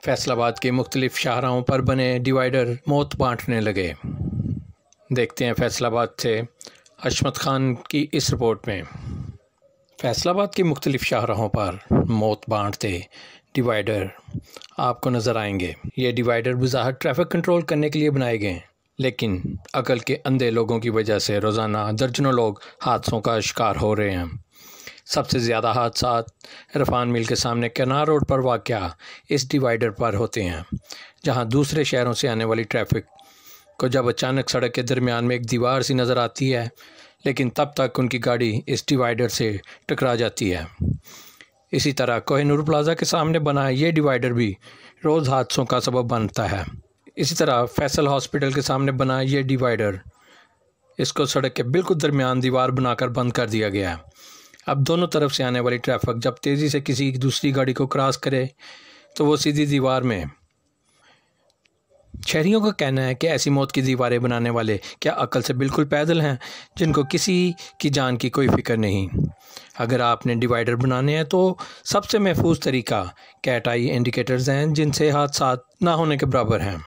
फैसलाबाद के मुख्तलिफ शाहराहों पर बने डिवाइडर मौत बांटने लगे। देखते हैं फैसलाबाद से अशमत खान की इस रिपोर्ट में। फैसलाबाद के मुख्तलिफ शाहराहों पर मौत बांटते डिवाइडर आपको नज़र आएंगे। ये डिवाइडर बज़ाहिर ट्रैफिक कंट्रोल करने के लिए बनाए गए हैं, लेकिन अकल के अंधे लोगों की वजह से रोज़ाना दर्जनों लोग हादसों का शिकार हो रहे हैं। सबसे ज़्यादा हादसा इरफान मिल के सामने कैनार रोड पर वाक़या इस डिवाइडर पर होते हैं, जहां दूसरे शहरों से आने वाली ट्रैफिक को जब अचानक सड़क के दरमियान में एक दीवार सी नज़र आती है, लेकिन तब तक उनकी गाड़ी इस डिवाइडर से टकरा जाती है। इसी तरह कोहिनूर प्लाज़ा के सामने बना ये डिवाइडर भी रोज़ हादसों का सबब बनता है। इसी तरह फैसल हॉस्पिटल के सामने बना ये डिवाइडर, इसको सड़क के बिल्कुल दरमियान दीवार बनाकर बंद कर दिया गया है। अब दोनों तरफ से आने वाली ट्रैफिक जब तेज़ी से किसी दूसरी गाड़ी को क्रॉस करे तो वो सीधी दीवार में। शहरियों का कहना है कि ऐसी मौत की दीवारें बनाने वाले क्या अकल से बिल्कुल पैदल हैं, जिनको किसी की जान की कोई फिक्र नहीं। अगर आपने डिवाइडर बनाने हैं तो सबसे महफूज तरीका कैट आई इंडिकेटर्स हैं, जिनसे हादसा ना होने के बराबर हैं।